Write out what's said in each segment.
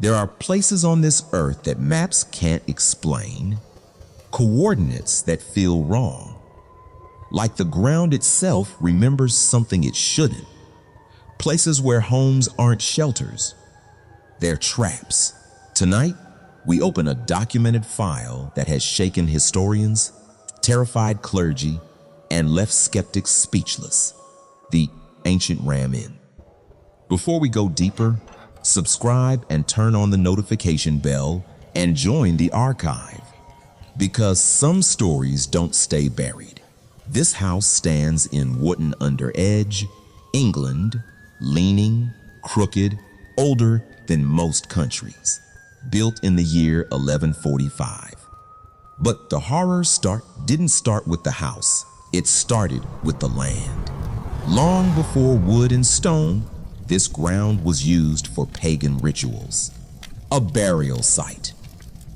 There are places on this earth that maps can't explain, coordinates that feel wrong, like the ground itself remembers something it shouldn't. Places where homes aren't shelters, they're traps. Tonight, we open a documented file that has shaken historians, terrified clergy, and left skeptics speechless. The Ancient Ram Inn. Before we go deeper, subscribe and turn on the notification bell and join the archive. Because some stories don't stay buried. This house stands in Wotton-under-Edge, England, leaning, crooked, older than most countries. Built in the year 1145. But the horror didn't start with the house. It started with the land. Long before wood and stone, this ground was used for pagan rituals. A burial site.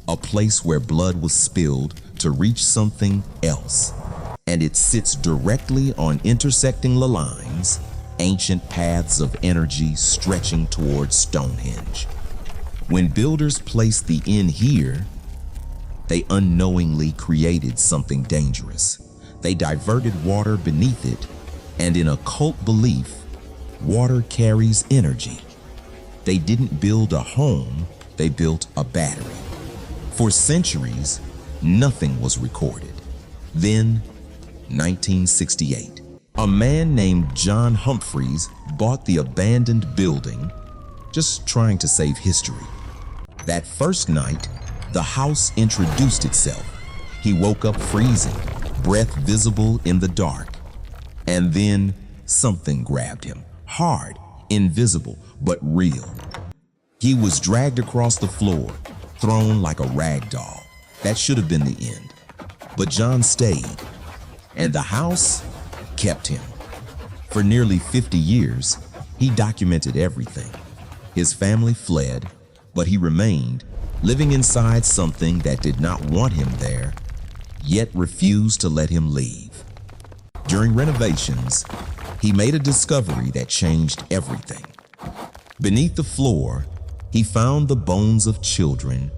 A place where blood was spilled to reach something else. And it sits directly on intersecting lines, ancient paths of energy stretching towards Stonehenge. When builders placed the inn here, they unknowingly created something dangerous. They diverted water beneath it, and in occult belief, water carries energy. They didn't build a home, they built a battery. For centuries, nothing was recorded. Then, 1968, a man named John Humphreys bought the abandoned building, just trying to save history. That first night, the house introduced itself. He woke up freezing, breath visible in the dark. And then something grabbed him, hard, invisible, but real. He was dragged across the floor, thrown like a rag doll. That should have been the end. But John stayed, and the house kept him. For nearly 50 years, he documented everything. His family fled, but he remained, living inside something that did not want him there, yet refused to let him leave. During renovations, he made a discovery that changed everything. Beneath the floor, he found the bones of children,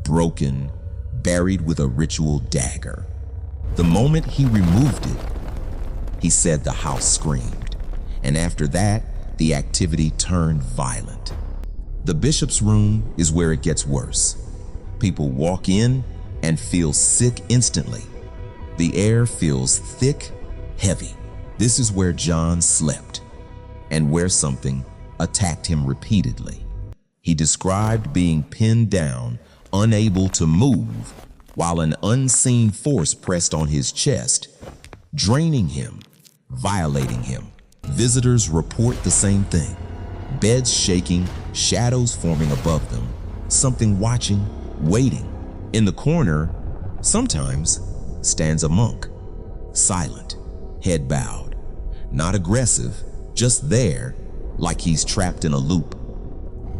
broken, buried with a ritual dagger. The moment he removed it, he said the house screamed. And after that, the activity turned violent. The bishop's room is where it gets worse. People walk in and feel sick instantly. The air feels thick, heavy. This is where John slept, and where something attacked him repeatedly. He described being pinned down, unable to move, while an unseen force pressed on his chest, draining him, violating him. Visitors report the same thing. Beds shaking, shadows forming above them, something watching, waiting. In the corner, sometimes, stands a monk, silent, head bowed, not aggressive, just there, like he's trapped in a loop.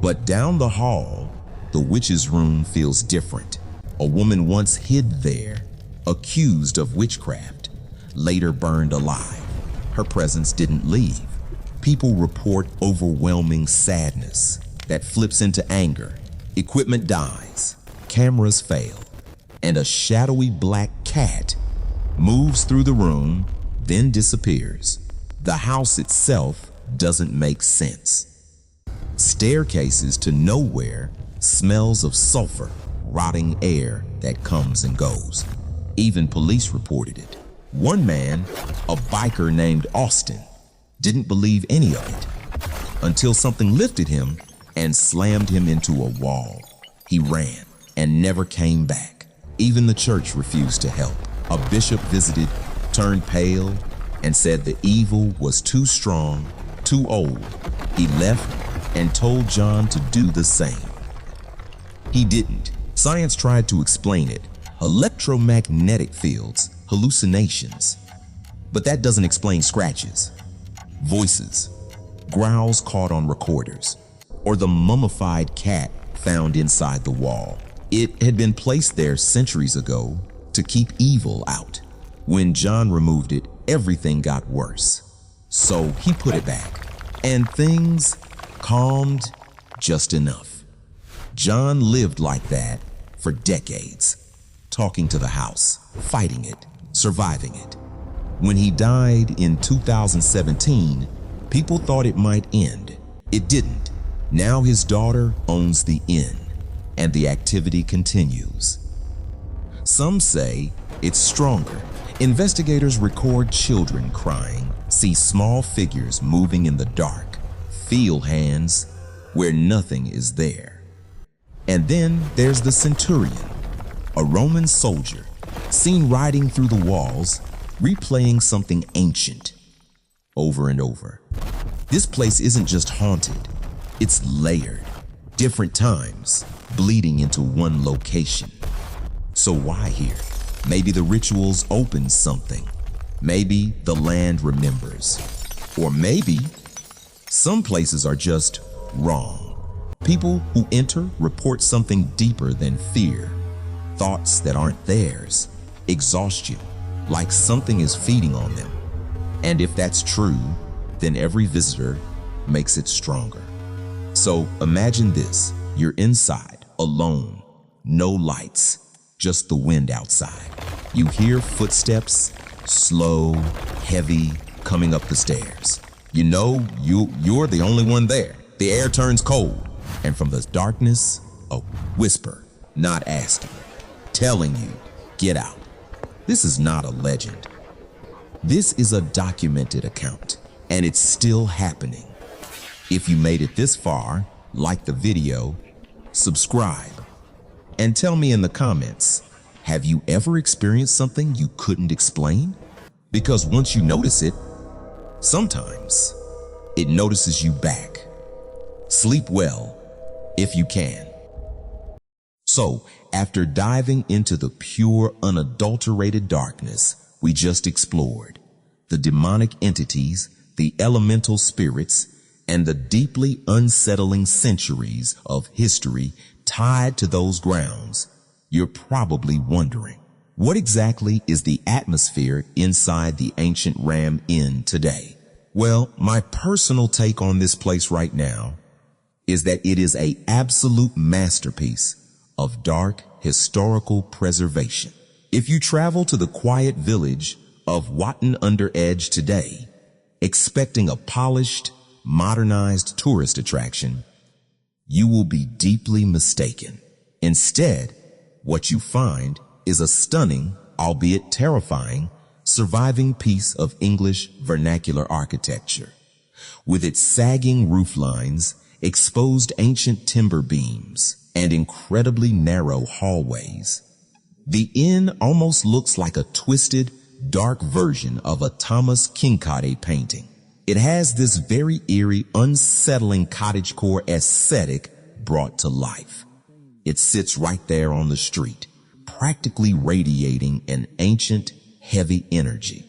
But down the hall, the witch's room feels different. A woman once hid there, accused of witchcraft, later burned alive. Her presence didn't leave. People report overwhelming sadness that flips into anger. Equipment dies, cameras fail, and a shadowy black cat moves through the room, then disappears. The house itself doesn't make sense. Staircases to nowhere, smells of sulfur, rotting air that comes and goes. Even police reported it. One man, a biker named Austin, didn't believe any of it until something lifted him and slammed him into a wall. He ran and never came back. Even the church refused to help. A bishop visited, turned pale, and said the evil was too strong, too old. He left and told John to do the same. He didn't. Science tried to explain it. Electromagnetic fields, hallucinations. But that doesn't explain scratches, voices, growls caught on recorders, or the mummified cat found inside the wall. It had been placed there centuries ago to keep evil out. When John removed it, everything got worse. So he put it back, and things calmed just enough. John lived like that for decades, talking to the house, fighting it, surviving it. When he died in 2017, people thought it might end. It didn't. Now his daughter owns the inn, and the activity continues. Some say it's stronger. Investigators record children crying, see small figures moving in the dark, feel hands where nothing is there. And then there's the centurion, a Roman soldier, seen riding through the walls, replaying something ancient over and over. This place isn't just haunted, it's layered, different times, bleeding into one location. So why here? Maybe the rituals open something. Maybe the land remembers. Or maybe some places are just wrong. People who enter report something deeper than fear. Thoughts that aren't theirs, exhaustion, like something is feeding on them. And if that's true, then every visitor makes it stronger. So imagine this, you're inside, alone, no lights, just the wind outside. You hear footsteps, slow, heavy, coming up the stairs. You know you're the only one there. The air turns cold, and from the darkness, a whisper, not asking, telling you, get out. This is not a legend. This is a documented account, and it's still happening. If you made it this far, like the video, subscribe, and tell me in the comments, have you ever experienced something you couldn't explain? Because once you notice it, sometimes it notices you back. Sleep well, if you can. So, after diving into the pure, unadulterated darkness we just explored, the demonic entities, the elemental spirits, and the deeply unsettling centuries of history tied to those grounds, you're probably wondering, what exactly is the atmosphere inside the ancient Ram Inn today? Well, my personal take on this place right now is that it is an absolute masterpiece of dark historical preservation. If you travel to the quiet village of Wotton-under-Edge today, expecting a polished, modernized tourist attraction, you will be deeply mistaken. Instead, what you find is a stunning, albeit terrifying, surviving piece of English vernacular architecture. With its sagging roof lines, exposed ancient timber beams, and incredibly narrow hallways, the inn almost looks like a twisted, dark version of a Thomas Kincaid painting. It has this very eerie, unsettling cottagecore aesthetic brought to life. It sits right there on the street, practically radiating an ancient, heavy energy.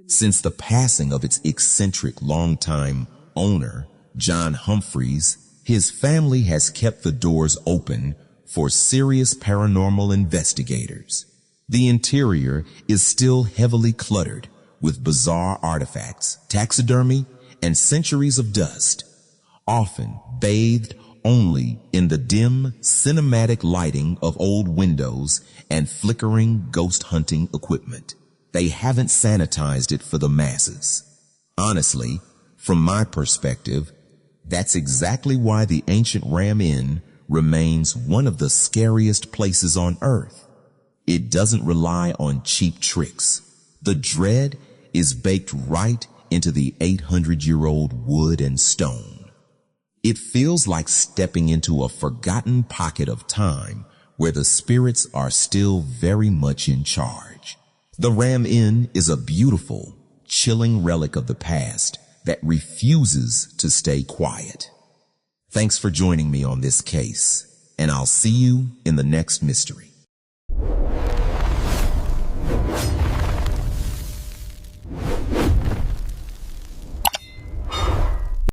Since the passing of its eccentric longtime owner, John Humphreys, his family has kept the doors open for serious paranormal investigators. The interior is still heavily cluttered with bizarre artifacts, taxidermy, and centuries of dust, often bathed only in the dim, cinematic lighting of old windows and flickering ghost hunting equipment. They haven't sanitized it for the masses. Honestly, from my perspective, that's exactly why the ancient Ram Inn remains one of the scariest places on earth. It doesn't rely on cheap tricks. The dread is baked right into the 800-year-old wood and stone. It feels like stepping into a forgotten pocket of time where the spirits are still very much in charge. The Ram Inn is a beautiful, chilling relic of the past that refuses to stay quiet. Thanks for joining me on this case, and I'll see you in the next mystery.